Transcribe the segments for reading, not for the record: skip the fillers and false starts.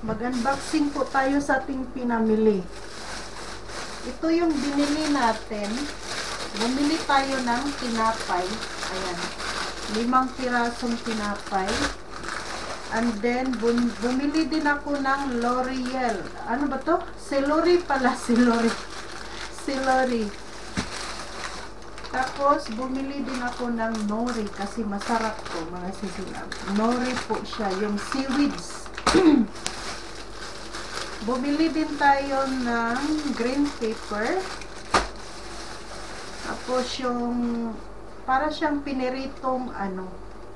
Mag-unboxing po tayo sa ating pinamili. Ito yung binili natin. Bumili tayo ng tinapay. Ayan. 5 pirasong tinapay. And then, bumili din ako ng L'Oreal. Ano ba to? Celery pala. Celery. Tapos, bumili din ako ng nori kasi masarap to, mga sisilab. Nori po siya, yung seaweeds. Bumili din tayo ng green pepper. Tapos yung para siyang piniritong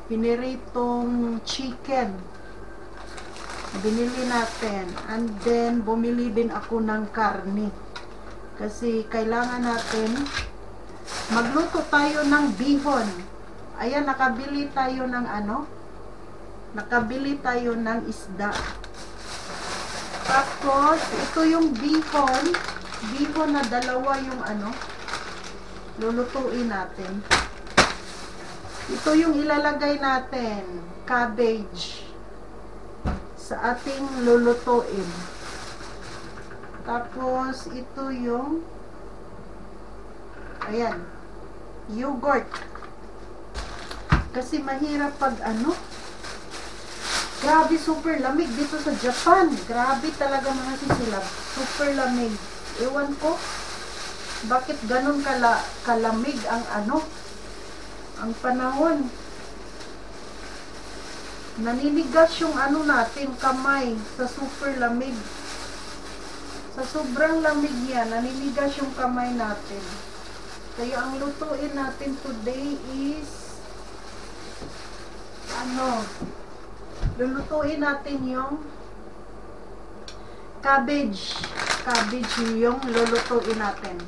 piniritong chicken. Binili natin. And then bumili din ako ng karne. Kasi kailangan natin magluto tayo ng bihon. Ayan, nakabili tayo ng nakabili tayo ng isda. Tapos, ito yung bihon. Bihon na dalawa yung lulutuin natin. Ito yung ilalagay natin. Cabbage. Sa ating lulutuin. Tapos, ito yung ayan. Yogurt. Kasi mahirap pag grabe, super lamig dito sa Japan. Grabe talaga, mga sisilab. Super lamig. Ewan ko, bakit ganun kalamig ang ang panahon. Naninigas yung natin, kamay, sa super lamig. Sa sobrang lamig yan, naninigas yung kamay natin. Kaya ang lutuin natin today is lulutuin natin yung cabbage. Cabbage yung lulutuin natin.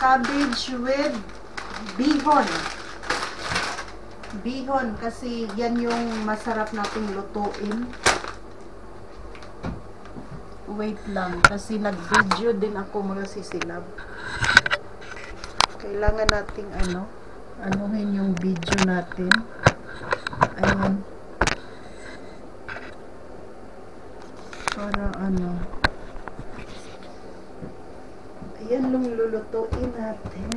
Cabbage with bihon. Bihon kasi yan yung masarap nating lutuin. Wait lang kasi nag-video din ako, mga sisilab. Kailangan nating anuhin yung video natin. Ayan. Para ayan yung lulutuin natin.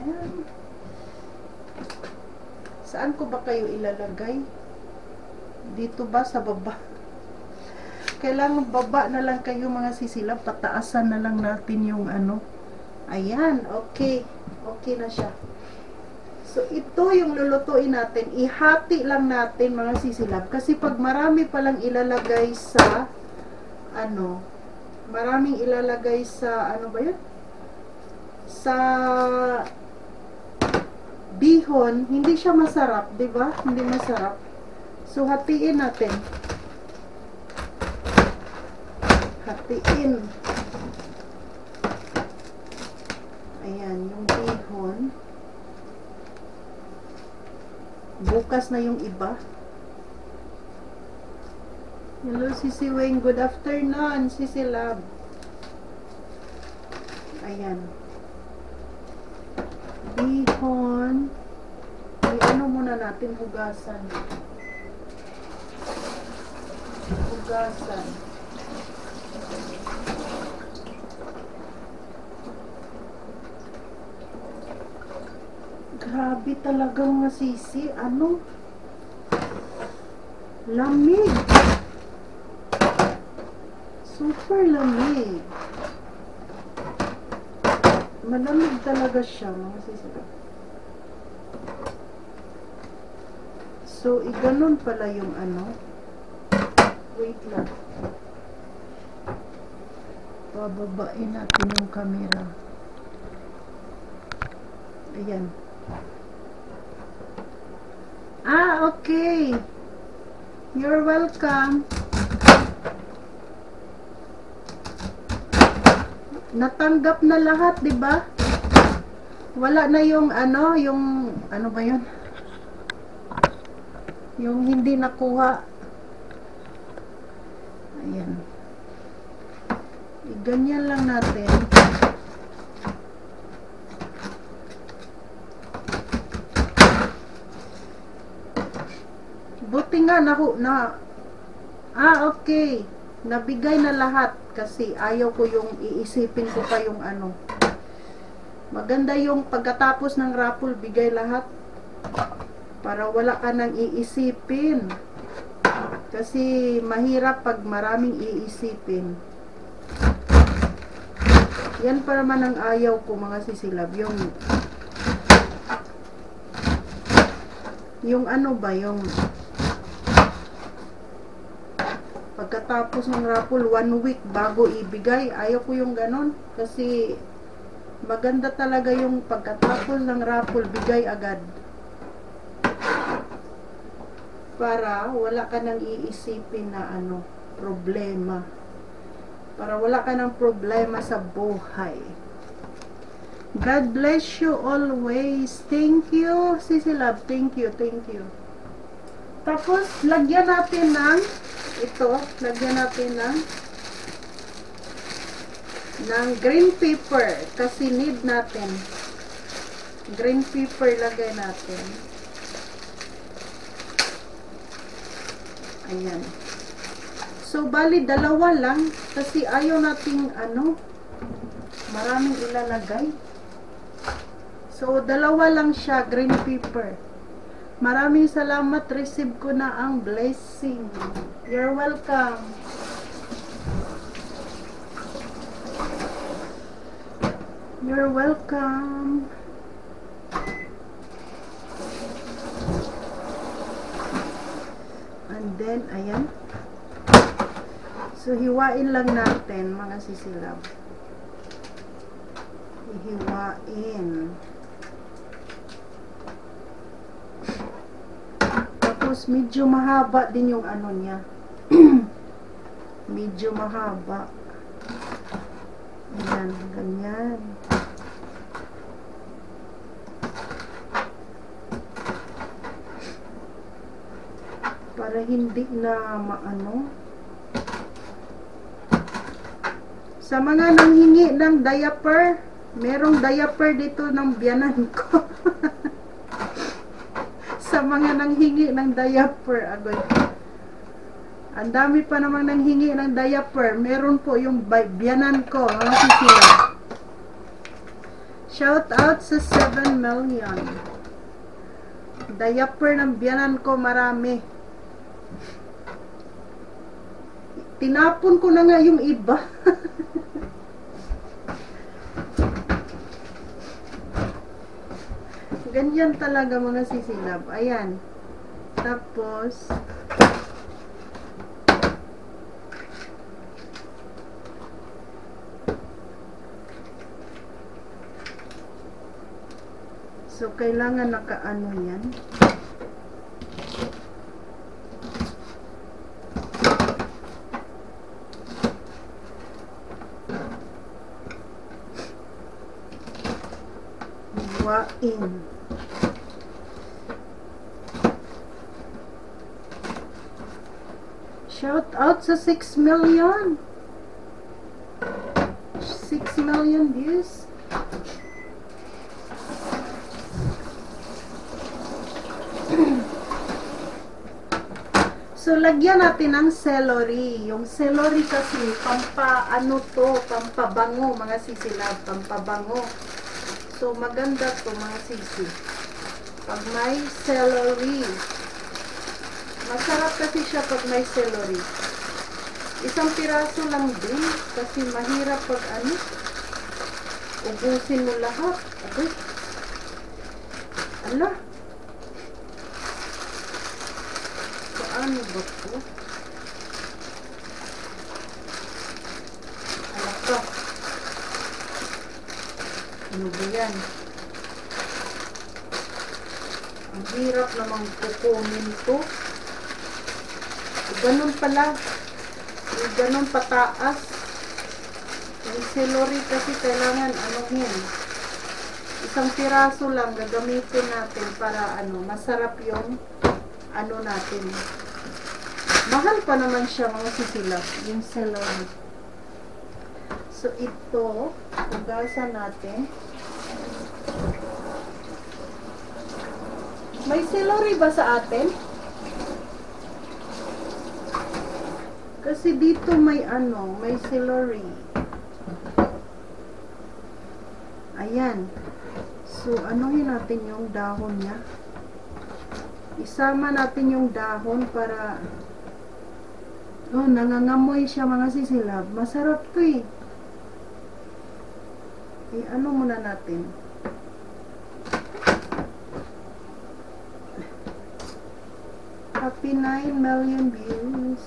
Saan ko ba kayo ilalagay? Dito ba sa baba? Kailangan baba na lang kayo, mga sisilab. Pataasan na lang natin yung ayan, okay. Okay na siya. So, ito yung lulutuin natin. Ihati lang natin, mga sisilab. Kasi pag marami palang ilalagay sa maraming ilalagay sa ba yun? Sa bihon, hindi siya masarap, 'di ba? Hindi masarap. So hatiin natin. Hatiin. Ayan, yung bihon. Bukas na yung iba. Hello, Sisi Weng. Good afternoon, Sisi Love. Ayan. Bihon. Muna natin, hugasan. Hugasan. Grabe talagang masisi. Lamig. Super lamig. Malamig talaga siya, mga sisilab. So, iganon pala yung wait lang. Bababain natin yung camera. Ayan. Okay. You're welcome. Natanggap na lahat, 'di ba? Wala na yung yung ba 'yun? Yung hindi nakuha. Ayan. Ganyan lang natin. Buti nga okay. nabigay na lahat kasi ayaw ko yung iisipin ko pa yung ano. Maganda yung pagkatapos ng raffle, bigay lahat para wala ka nang iisipin. Kasi mahirap pag maraming iisipin. Yan pa naman ang ayaw ko, mga sisilab. Yung ano ba, yung pagkatapos ng raffle, 1 week bago ibigay. Ayaw ko yung ganon. Kasi maganda talaga yung pagkatapos ng raffle, bigay agad. Para wala ka nang iisipin na ano, problema. Para wala ka nang problema sa buhay. God bless you always. Thank you, Sisi Love. Thank you, thank you. Tapos, lagyan natin ng ito, lagyan natin ng green pepper kasi need natin. Green pepper lagay natin. Ayan. So, bali, dalawa lang kasi ayaw nating ano, maraming ilalagay. So, dalawa lang siya, green pepper. Maraming salamat, receive ko na ang blessing. You're welcome. You're welcome. And then, ayan. So, hiwain lang natin, mga sisilab. Hiwain. Tapos, medyo mahaba din yung ano niya. Medyo mahaba. Ayan, ganyan. Para hindi na maano. Sa mga nanghingi ng diaper, merong diaper dito ng biyanan ko. Sa mga nanghingi ng diaper, agoy. Ang dami pa namang nanghingi ng diaper. Meron po yung biyanan ko, mga sisila. Shout out sa 7 million. Diaper ng biyanan ko, marami. Tinapon ko na nga yung iba. Ganyan talaga, mga sisilab. Ayan. Tapos, so, kailangan nakaano yan. Hiwain. Shout out sa 6 million. 6 million views. So, lagyan natin ng celery. Yung celery kasi, ano to, pampabango, mga sisilab, pampabango. So, maganda to, mga sisi. Pag may celery. Masarap kasi siya pag may celery. Isang piraso lang din, kasi mahirap pag ano, ubusin mo lahat. Okay. Ala. Ano ba ito? Alaka. Ano ba yan? Ang hirap namang kukunin ito. Ganun pala. Ganun pataas. Yung celery kasi kailangan anuhin. Isang piraso lang gagamitin natin para ano, masarap yung ano natin. Mahal pa naman siya, mga sisilab, yung celery. So, ito, ugasan natin. May celery ba sa atin? Kasi dito may ano, may celery. Ayan. So, anuhin natin yung dahon niya. Isama natin yung dahon para nangangamoy siya mga sisilab. Masarap to eh. Ano muna natin? Happy 9 million views.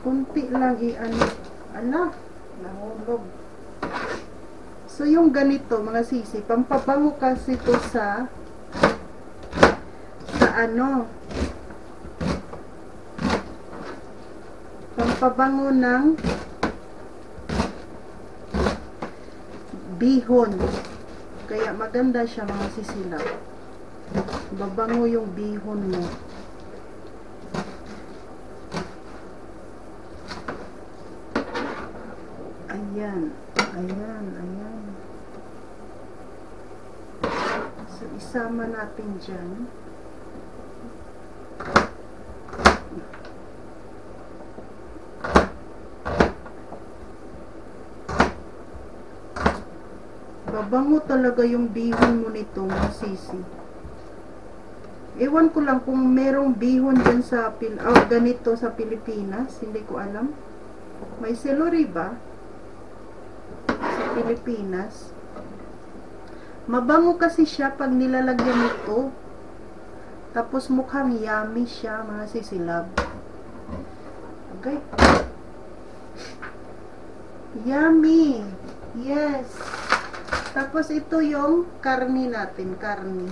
Kunti lang i-ano. Ala, nahulog. So, yung ganito, mga sisi, pampabango kasi to sa ano, pampabango ng bihon. Kaya maganda siya mga sisilaw. Babango yung bihon mo. Ayan. Ayan, ayan. So, isama natin dyan. Babango talaga yung bihon mo nito, mga sisi. Ewan ko lang kung merong bihon dyan sa ganito sa Pilipinas. Hindi ko alam. May celery ba? Pilipinas. Mabango kasi siya pag nilalagyan nito. Tapos mukhang yummy siya, mga sisilab. Okay. Yummy. Yes. Tapos ito yung karni natin, karni.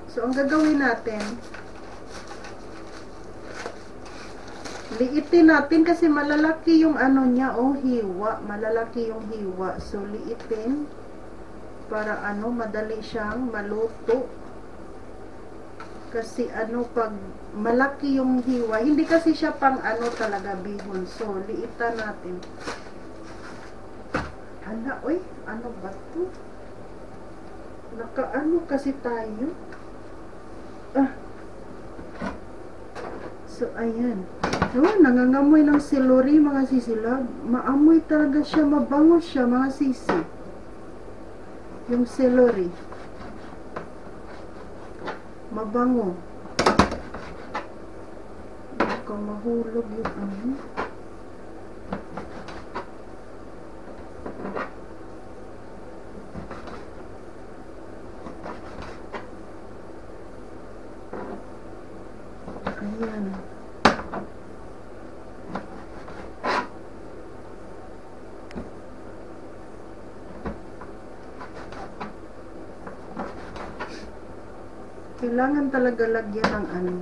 So ang gagawin natin, liitin natin kasi malalaki yung ano niya, hiwa. Malalaki yung hiwa. So, liitin para ano, madali siyang maluto. Kasi ano, pag malaki yung hiwa, hindi kasi siya pang ano talaga, bihon. So, liitan natin. Hala, oy, ano ba to? Nakaano kasi tayo? So, ayan. Nangangamoy ng celery, mga sisilab. Maamoy talaga siya, mabango siya, mga sisi. Yung celery. Mabango. Baka mahulog yung ano. Ayan. Kailangan talaga lagyan ng ano.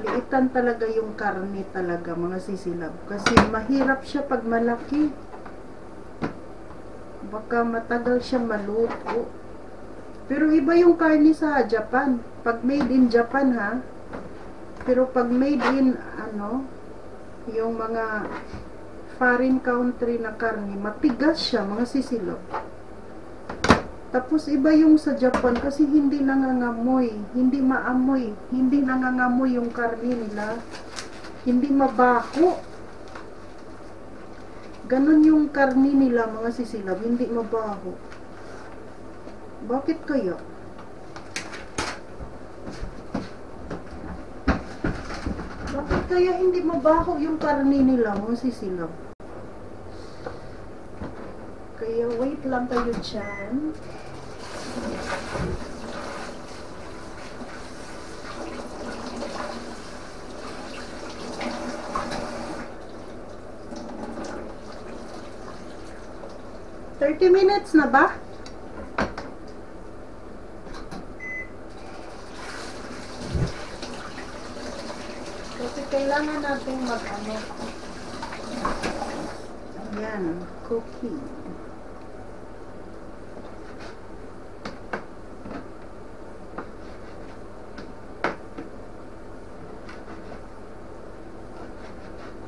Liitan talaga yung karne talaga, mga sisilab. Kasi mahirap siya pag malaki. Baka matagal siya maluto. Pero iba yung karne sa Japan. Pag made in Japan ha. Pero pag made in ano, yung mga foreign country na karne, matigas siya, mga sisilab. Tapos iba yung sa Japan kasi hindi nangangamoy, hindi maamoy, hindi nangangamoy yung karne nila. Hindi mabaho. Ganon yung karne nila, mga sisilab, hindi mabaho. Bakit kaya? Bakit kaya hindi mabaho yung karne nila, mga sisilab? Kaya wait lang kayo dyan. $30 minutes na ba? Kasi kailangan natin mag-ano. Ayan, cooking.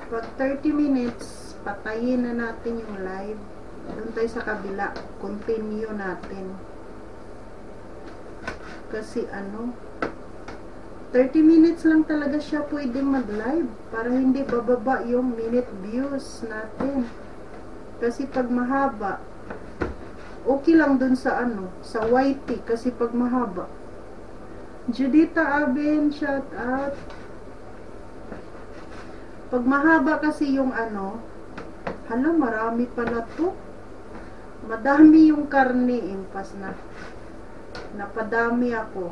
Pag 30 minutes, patayin na natin yung live. Doon tayo sa kabila. Continue natin. Kasi ano, 30 minutes lang talaga siya pwedeng mag-live para hindi bababa yung minute views natin. Kasi pag mahaba, okay lang dun sa ano, sa YT kasi pag mahaba. Judita Aben, shout out. Pag mahaba kasi yung ano, hala, marami pala to. Madami yung karne, impas na. Napadami ako.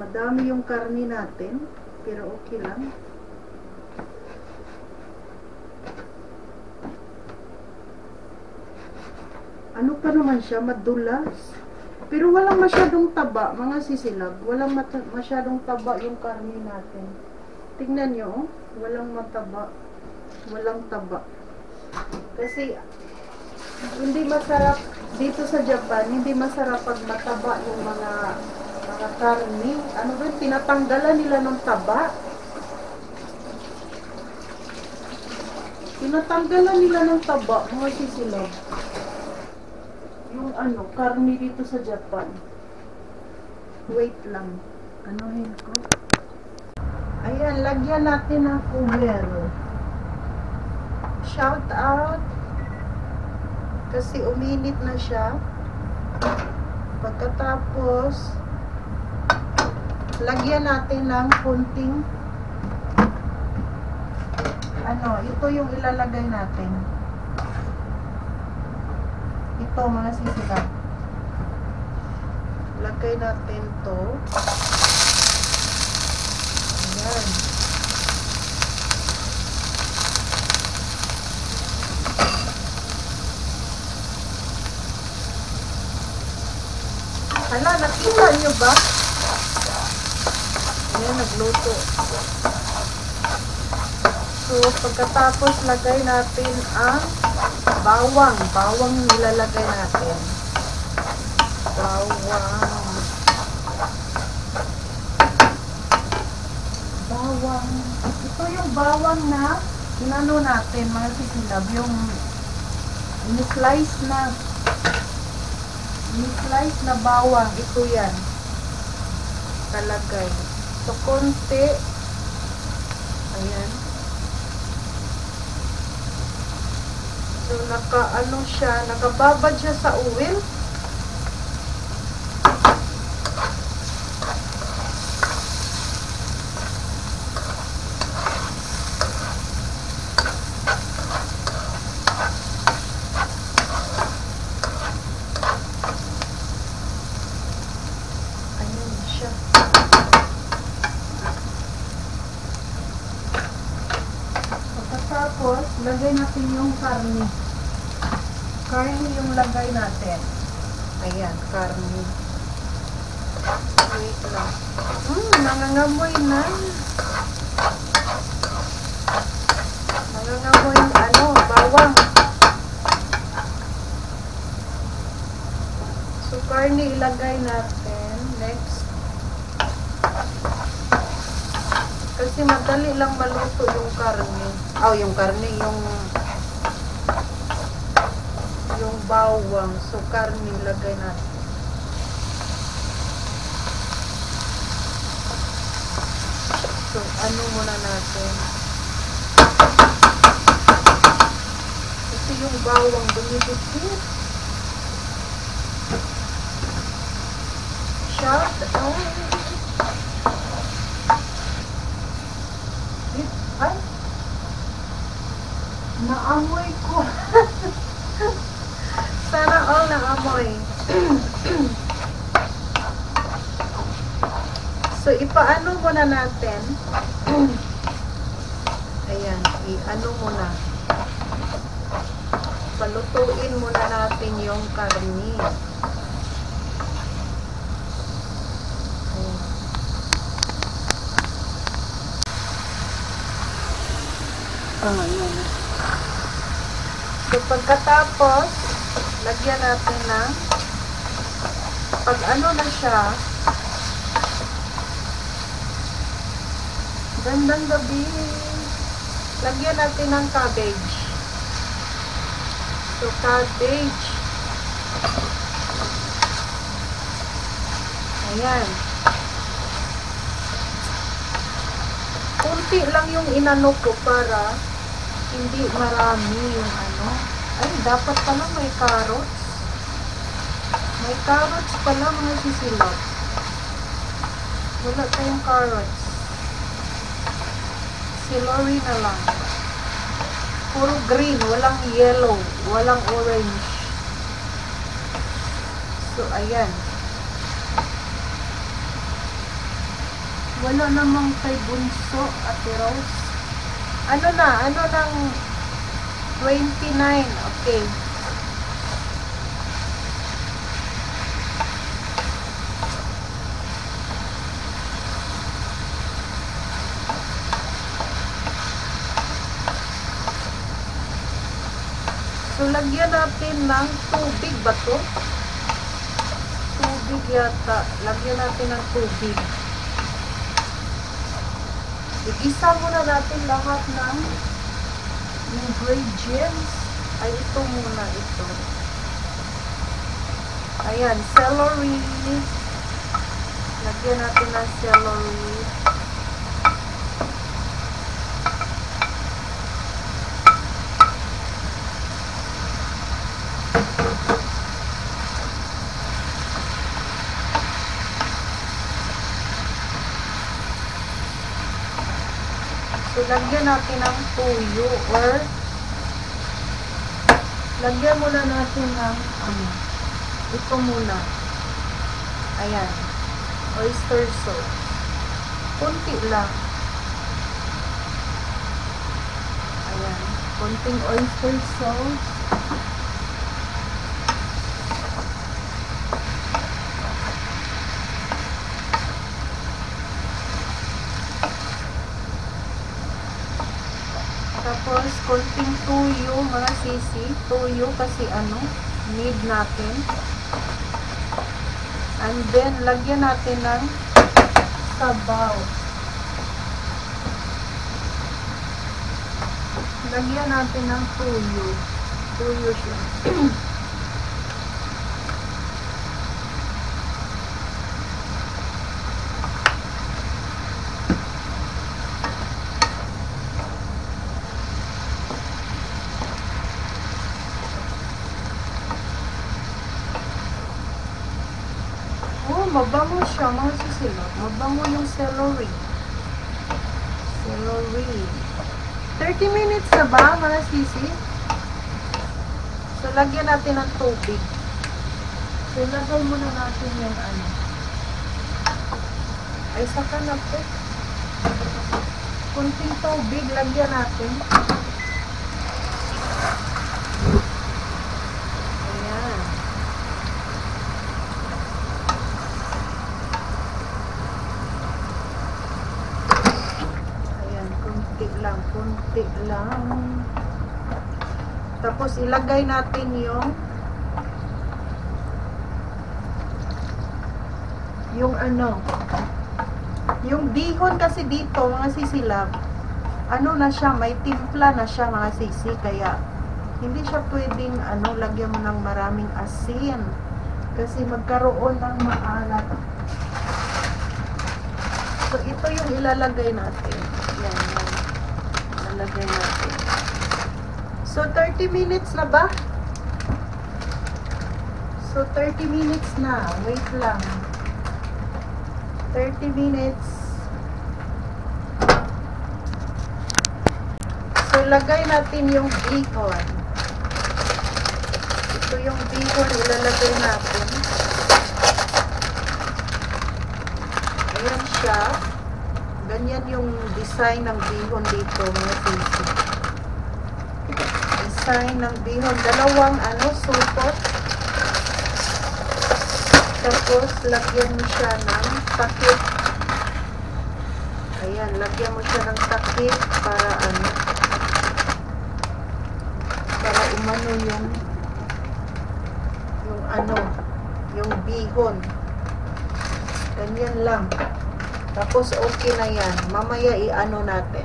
Madami yung karne natin, pero okay lang. Ano pa naman siya, madulas. Pero walang masyadong taba, mga sisilab. Walang masyadong taba yung karne natin. Tingnan nyo, oh. Walang mataba. Walang taba. Kasi, hindi masarap, dito sa Japan, hindi masarap pag mataba yung mga karne. Ano ba, tinatanggalan nila ng taba. Tinatanggalan nila ng taba, mga sisilab. Yung ano, karne dito sa Japan. Wait lang. Anuhin ko. Ayan, lagyan natin ng cover. Shout out. Kasi uminit na siya. Pagkatapos, lagyan natin ng kunting ano, ito yung ilalagay natin. Ito, mga sisikap. Lagay natin to. Ayan. Hala, nakita nyo ba? Ayan, nagluto. So, pagkatapos lagay natin ang bawang. Bawang nilalagay natin. Bawang. Bawang. Ito yung bawang na inano natin, mga sisilab. Yung in-slice na bawang. Ito yan. Talagay. So, konti. Ayan. So, naka-ano siya, nakababad siya sa oil. Ayan siya. Pagkatapos, lagay natin yung karne. Karne yung lagay natin. Ayan, karne. Wait lang. Nangangamoy na. Nangangamoy yung ano, bawang. So, karne ilagay natin. Next. Kasi madali lang maluto yung karne. Yung karne, yung bawang. So, karne lagay natin. So, ano muna natin? Kasi yung bawang dumidikit. Shout out. Ay! Naamoy ko. Sana all naamoy. So, ipaano muna natin. Ayan, i-ano muna. Palutuin muna natin yung karne. Ayan. So, pagkatapos, lagyan natin ng pag ano na siya, gandang gabi, lagyan natin ng cabbage. So, cabbage. Ayan. konti lang yung inano ko para hindi marami yung ano. Ay, dapat pala may carrots. May carrots pala mga sisilap. Wala tayong carrots. Celery na lang. Puro green, walang yellow, walang orange. So, ayan. Wala namang kay Bunso, Ate Rose. Ano nang 29, okay. So, lagyan natin ng tubig ba to? Tubig yata. Lagyan natin ng tubig. Igisa muna natin lahat ng ingredients. Ay, ito muna ito. Ayan, celery. Lagyan natin ng celery. So, lagyan natin ng tuyo or lagyan muna natin ng ito muna. Ayan. Oyster sauce. Kunti lang. Ayan. Kunting oyster sauce. Tapos, konting tuyo, mga sisi. Tuyo kasi need natin. And then, lagyan natin ng sabaw. Lagyan natin ng tuyo. Tuyo siya. Mabango siya, mga sisilap. Mabango yung celery. Celery. 30 minutes na ba, mga sisi? So, lagyan natin ng tubig. So, lagay muna natin yung Ay, saka na po. Kunting tubig, lagyan natin. Kunti lang. Tapos ilagay natin yung bihon kasi dito mga sisilab. Na siya, may timpla na siya mga sisi, kaya hindi siya pwedeng lagyan mo ng maraming asin kasi magkaroon ng maalat. So ito yung ilalagay natin. Yan. Lagay natin. So, 30 minutes na ba? So, 30 minutes na. Wait lang. 30 minutes. So, lagay natin yung bacon. Ito yung bacon. Ilalagay natin. Ayan siya. Ganyan yung design ng bihon dito, mga sisi. Design ng bihon. Dalawang supot. Tapos, lagyan mo siya ng takip. Ayan, lagyan mo siya ng takip para para umano yung bihon. Ganyan lang. Tapos, okay na yan. Mamaya, natin.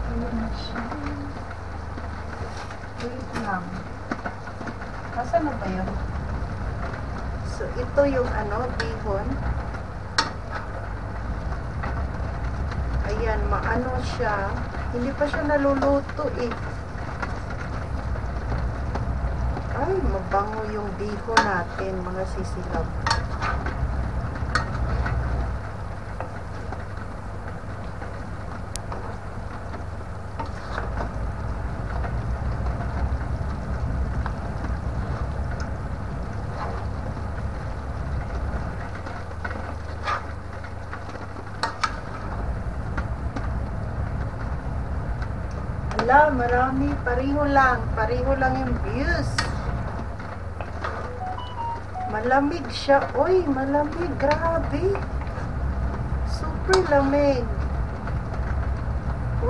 Ayan na siya. Wait lang. Nasaan na ba yun? So, ito yung bihon. Ayan, maano siya. Hindi pa siya naluluto eh. Ay, mabango yung bihon natin, mga sisilab. Ala, marami. Pareho lang yung views. Malamig siya. Uy, malamig. Grabe. Super lamig.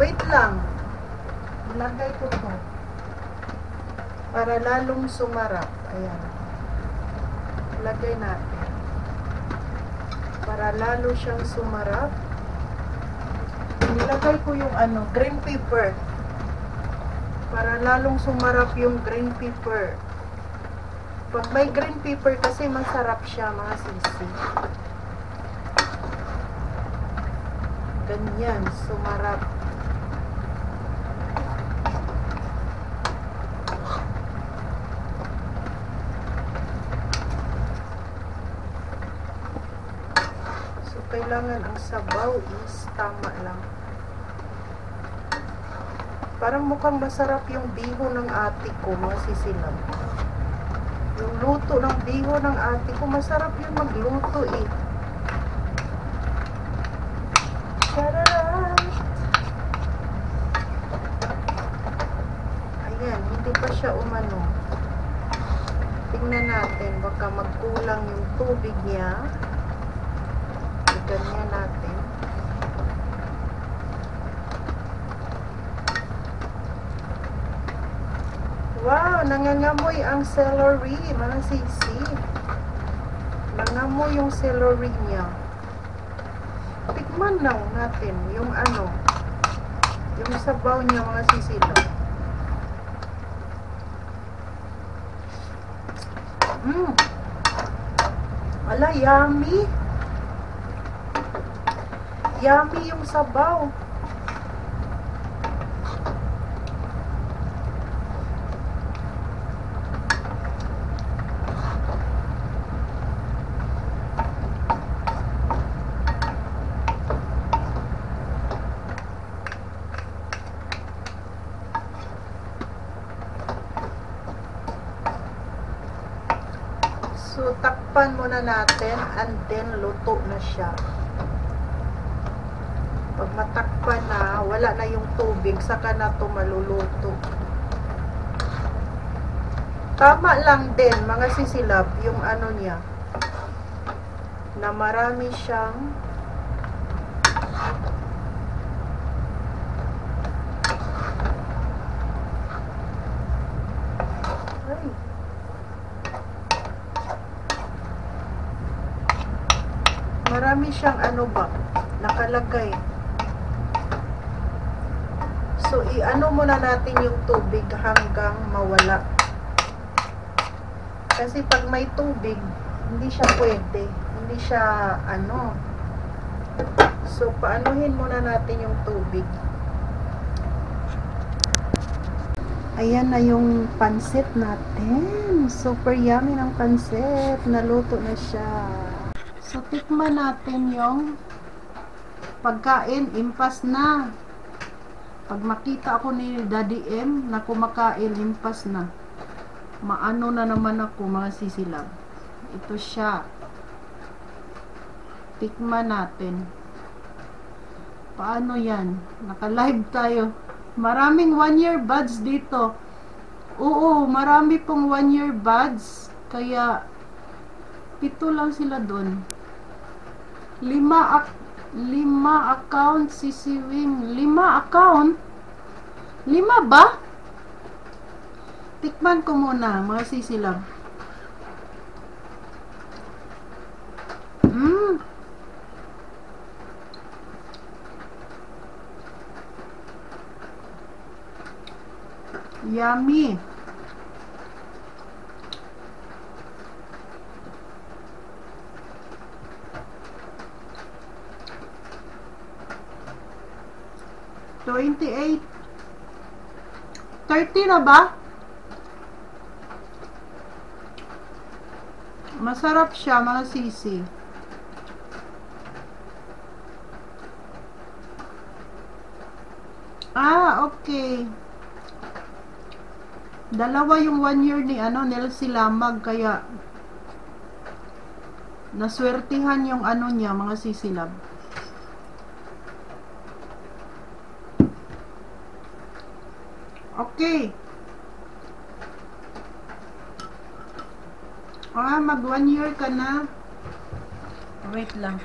Wait lang. Lagay ko to. Para lalong sumarap. Ayan. Lagay natin. Para lalo siyang sumarap. Nilagay ko yung green pepper. Para lalong sumarap yung green pepper. Pag may green pepper kasi masarap siya, mga sisi. Ganyan, sumarap. So, kailangan ang sabaw is tama lang. Parang mukhang masarap yung bihon ng ate ko, mga sisilab. Yung luto ng bihon ng ate ko, masarap yun magluto eh. Tararan! Ayan, hindi pa siya umano. Tingnan natin, baka magkulang yung tubig niya. Ganyan natin. Wow, nangangamoy ang celery, mga sisi. Nangangamoy yung celery niya. Tikman lang natin yung yung sabaw niya, mga sisi lang. Ala, yummy. Yummy yung sabaw. So, takpan muna natin and then luto na siya. Pag matakpan na, wala na yung tubig, saka na ito maluluto. Tama lang din, mga sisilab, yung niya, na marami siyang marami siyang nakalagay. So, muna natin yung tubig hanggang mawala. Kasi pag may tubig, hindi siya pwede. Hindi siya, So, paanuhin muna natin yung tubig. Ayan na yung pansit natin. Super yummy ng pansit. Naluto na siya. So, tikman natin yung pagkain. Impas na. Pag makita ako ni Daddy M na kumakain, impas na. Maano na naman ako, mga sisilab. Ito siya. Tikman natin. Paano yan? Naka-live tayo. Maraming 1-year buds dito. Oo, marami pong 1-year buds. Kaya, 7 lang sila dun. 5 account sisiwing. 5 account? 5 ba? Tikman ko muna, mga sisilab. Yummy. 28. 30 na ba? Masarap siya, mga sisi. Okay. Dalawa yung 1 year ni Nelsie Lamag, kaya naswertihan yung niya, mga sisilab. Okay. Mag 1 year ka na. Wait lang.